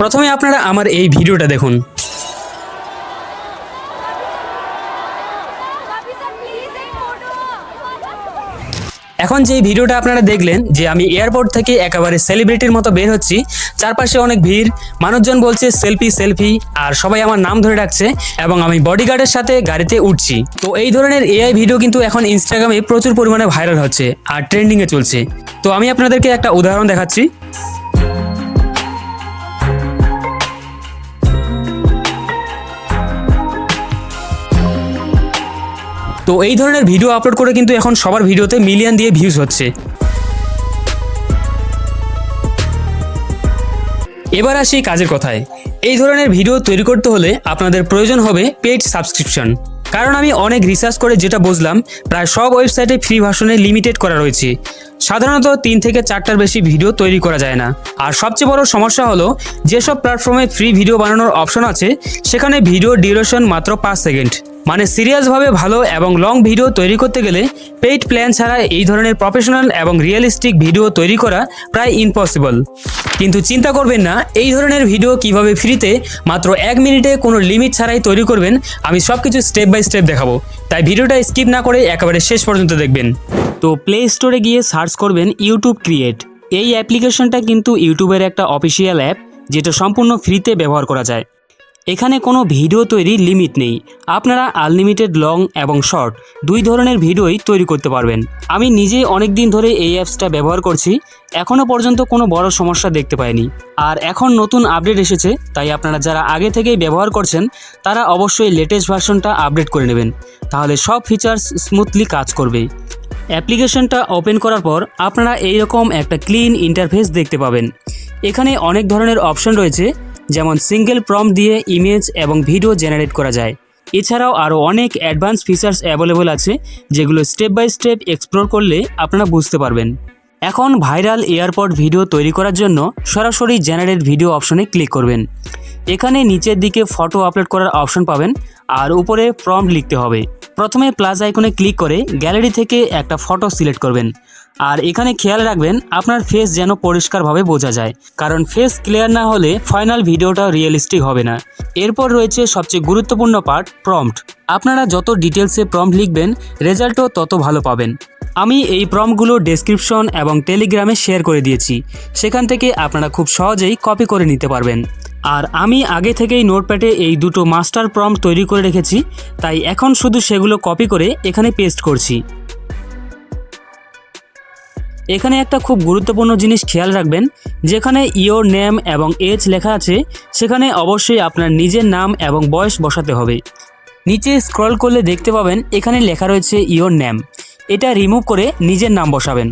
প্রথমে আপনারা আমার এই ভিডিওটা দেখুন। এখন যে ভিডিওটা আপনারা দেখলেন যে আমি এয়ারপোর্ট থেকে একেবারে সেলিব্রিটির মতো বের হচ্ছি, চারপাশে অনেক ভিড়, মানুষজন বলছে সেলফি সেলফি, আর সবাই আমার নাম ধরে ডাকছে এবং আমি বডিগার্ডের সাথে গাড়িতে উঠছি। তো এই ধরনের এআই ভিডিও কিন্তু এখন ইনস্টাগ্রামে প্রচুর পরিমাণে ভাইরাল হচ্ছে আর ট্রেন্ডিংয়ে চলছে। তো আমি আপনাদেরকে একটা উদাহরণ দেখাচ্ছি। তো এই ধরনের ভিডিও আপলোড করে কিন্তু এখন সবার ভিডিওতে মিলিয়ন দিয়ে ভিউজ হচ্ছে। এবার আসি কাজের কথায়। এই ধরনের ভিডিও তৈরি করতে হলে আপনাদের প্রয়োজন হবে পেইড সাবস্ক্রিপশন। কারণ আমি অনেক রিসার্চ করে যেটা বুঝলাম, প্রায় সব ওয়েবসাইটে ফ্রি ভার্সনে লিমিটেড করা রয়েছে। সাধারণত 3 থেকে 4টার বেশি ভিডিও তৈরি করা যায় না। আর সবচেয়ে বড় সমস্যা হলো, যেসব প্ল্যাটফর্মে ফ্রি ভিডিও বানানোর অপশন আছে সেখানে ভিডিও ডিউরেশন মাত্র 5 সেকেন্ড। মানে সিরিয়াসভাবে ভালো এবং লং ভিডিও তৈরি করতে গেলে পেইড প্ল্যান ছাড়া এই ধরনের প্রফেশনাল এবং রিয়েলিস্টিক ভিডিও তৈরি করা প্রায় ইম্পসিবল। কিন্তু চিন্তা করবেন না, এই ধরনের ভিডিও কিভাবে ফ্রিতে মাত্র 1 মিনিটে কোনো লিমিট ছাড়াই তৈরি করবেন, আমি সব কিছু স্টেপ বাই স্টেপ দেখাবো। তাই ভিডিওটা স্কিপ না করে একেবারে শেষ পর্যন্ত দেখবেন। তো প্লে স্টোরে গিয়ে সার্চ করবেন ইউটিউব ক্রিয়েট। এই অ্যাপ্লিকেশনটা কিন্তু ইউটিউবের একটা অফিসিয়াল অ্যাপ, যেটা সম্পূর্ণ ফ্রিতে ব্যবহার করা যায়। এখানে কোনো ভিডিও তৈরির লিমিট নেই। আপনারা আনলিমিটেড লং এবং শর্ট 2 ধরনের ভিডিওই তৈরি করতে পারবেন। আমি নিজেই অনেক দিন ধরে এই অ্যাপসটা ব্যবহার করছি, এখনও পর্যন্ত কোনো বড় সমস্যা দেখতে পাইনি। আর এখন নতুন আপডেট এসেছে, তাই আপনারা যারা আগে থেকেই ব্যবহার করছেন তারা অবশ্যই লেটেস্ট ভার্সনটা আপডেট করে নেবেন, তাহলে সব ফিচার্স স্মুথলি কাজ করবে। অ্যাপ্লিকেশনটা ওপেন করার পর আপনারা এইরকম একটা ক্লিন ইন্টারফেস দেখতে পাবেন। এখানে অনেক ধরনের অপশন রয়েছে, যেমন সিঙ্গেল প্রম্পট দিয়ে ইমেজ এবং ভিডিও জেনারেট করা যায়। এছাড়াও আরও অনেক অ্যাডভান্স ফিচার্স অ্যাভেলেবল আছে, যেগুলো স্টেপ বাই স্টেপ এক্সপ্লোর করলে আপনারা বুঝতে পারবেন। এখন ভাইরাল এয়ারপোর্ট ভিডিও তৈরি করার জন্য সরাসরি জেনারেট ভিডিও অপশনে ক্লিক করবেন। এখানে নিচের দিকে ফটো আপলোড করার অপশন পাবেন আর উপরে প্রম্পট লিখতে হবে। প্রথমে প্লাস আইকনে ক্লিক করে গ্যালারি থেকে একটা ফটো সিলেক্ট করবেন। আর এখানে খেয়াল রাখবেন আপনার ফেস যেন পরিষ্কারভাবে বোঝা যায়, কারণ ফেস ক্লিয়ার না হলে ফাইনাল ভিডিওটা রিয়েলিস্টিক হবে না। এরপর রয়েছে সবচেয়ে গুরুত্বপূর্ণ পার্ট, প্রম্পট। আপনারা যত ডিটেলসে প্রম্পট লিখবেন রেজাল্টও তত ভালো পাবেন। আমি এই প্রম্পটগুলো ডেসক্রিপশন এবং টেলিগ্রামে শেয়ার করে দিয়েছি, সেখান থেকে আপনারা খুব সহজেই কপি করে নিতে পারবেন। আর আমি আগে থেকেই নোটপ্যাডে এই দুটো মাস্টার প্রম্পট তৈরি করে রেখেছি, তাই এখন শুধু সেগুলো কপি করে এখানে পেস্ট করছি। এখানে একটা খুব গুরুত্বপূর্ণ জিনিস খেয়াল রাখবেন, যেখানে ইয়োর নেম এবং এজ লেখা আছে সেখানে অবশ্যই আপনার নিজের নাম এবং বয়স বসাতে হবে। নিচে স্ক্রল করলে দেখতে পাবেন এখানে লেখা রয়েছে ইয়োর নেম, এটা রিমুভ করে নিজের নাম বসাবেন।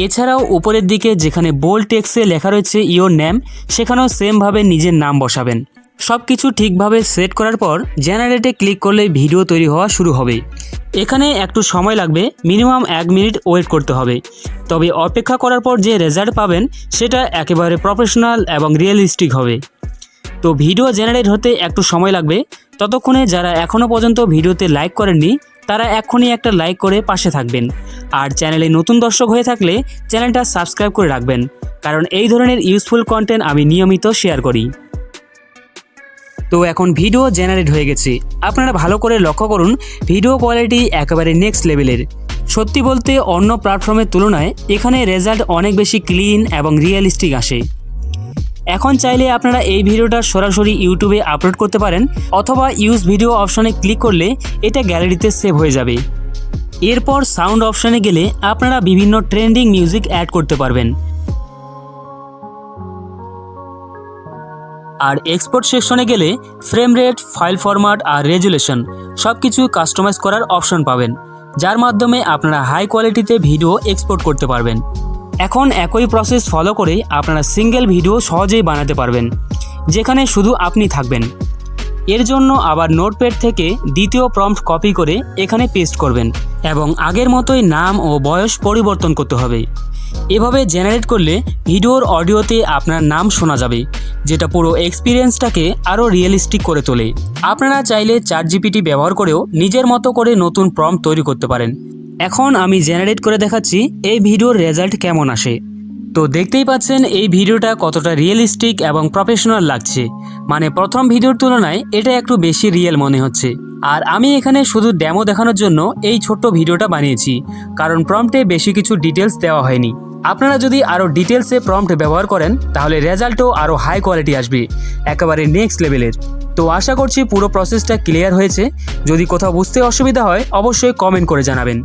এছাড়াও উপরের দিকে যেখানে বোল্ড টেক্সটে লেখা রয়েছে ইয়োর নেম, সেখানেও সেমভাবে নিজের নাম বসাবেন। সব কিছু ঠিকভাবে সেট করার পর জেনারেটে ক্লিক করলে ভিডিও তৈরি হওয়া শুরু হবে। এখানে একটু সময় লাগবে, মিনিমাম 1 মিনিট ওয়েট করতে হবে। তবে অপেক্ষা করার পর যে রেজাল্ট পাবেন সেটা একেবারে প্রফেশনাল এবং রিয়েলিস্টিক হবে। তো ভিডিও জেনারেট হতে একটু সময় লাগবে, ততক্ষণে যারা এখনও পর্যন্ত ভিডিওতে লাইক করেননি তারা এখনই একটা লাইক করে পাশে থাকবেন। আর চ্যানেলে নতুন দর্শক হয়ে থাকলে চ্যানেলটা সাবস্ক্রাইব করে রাখবেন, কারণ এই ধরনের ইউজফুল কন্টেন্ট আমি নিয়মিত শেয়ার করি। তো এখন ভিডিও জেনারেট হয়ে গেছে। আপনারা ভালো করে লক্ষ্য করুন, ভিডিও কোয়ালিটি একেবারে নেক্সট লেভেলের। সত্যি বলতে অন্য প্ল্যাটফর্মের তুলনায় এখানে রেজাল্ট অনেক বেশি ক্লিন এবং রিয়েলিস্টিক আসে। এখন চাইলে আপনারা এই ভিডিওটা সরাসরি ইউটিউবে আপলোড করতে পারেন, অথবা ইউজ ভিডিও অপশনে ক্লিক করলে এটা গ্যালারিতে সেভ হয়ে যাবে। এরপর সাউন্ড অপশনে গেলে আপনারা বিভিন্ন ট্রেন্ডিং মিউজিক অ্যাড করতে পারবেন। আর এক্সপোর্ট সেকশনে গেলে ফ্রেম রেট, ফাইল ফরম্যাট আর রেজুলেশন সব কিছু কাস্টমাইজ করার অপশন পাবেন, যার মাধ্যমে আপনারা হাই কোয়ালিটিতে ভিডিও এক্সপোর্ট করতে পারবেন। এখন একই প্রসেস ফলো করে আপনারা সিঙ্গেল ভিডিও সহজেই বানাতে পারবেন, যেখানে শুধু আপনি থাকবেন। এর জন্য আবার নোটপ্যাড থেকে দ্বিতীয় প্রম্পট কপি করে এখানে পেস্ট করবেন এবং আগের মতোই নাম ও বয়স পরিবর্তন করতে হবে। এভাবে জেনারেট করলে ভিডিওর অডিওতে আপনার নাম শোনা যাবে, যেটা পুরো এক্সপিরিয়েন্সটাকে আরও রিয়েলিস্টিক করে তোলে। আপনারা চাইলে চ্যাটজিপিটি ব্যবহার করেও নিজের মতো করে নতুন প্রম্পট তৈরি করতে পারেন। এখন আমি জেনারেট করে দেখাচ্ছি এই ভিডিওর রেজাল্ট কেমন আসে। তো দেখতেই পাচ্ছেন এই ভিডিওটা কতটা রিয়েলিস্টিক এবং প্রফেশনাল লাগছে। মানে প্রথম ভিডিওর তুলনায় এটা একটু বেশি রিয়েল মনে হচ্ছে। আর আমি এখানে শুধু ডেমো দেখানোর জন্য এই ছোট্ট ভিডিওটা বানিয়েছি, কারণ প্রম্পটে বেশি কিছু ডিটেলস দেওয়া হয়নি। আপনারা যদি আরও ডিটেলসে প্রম্পট ব্যবহার করেন তাহলে রেজাল্টও আরও হাই কোয়ালিটি আসবে, একেবারে নেক্সট লেভেলের। তো আশা করছি পুরো প্রসেসটা ক্লিয়ার হয়েছে। যদি কোথাও বুঝতে অসুবিধা হয় অবশ্যই কমেন্ট করে জানাবেন।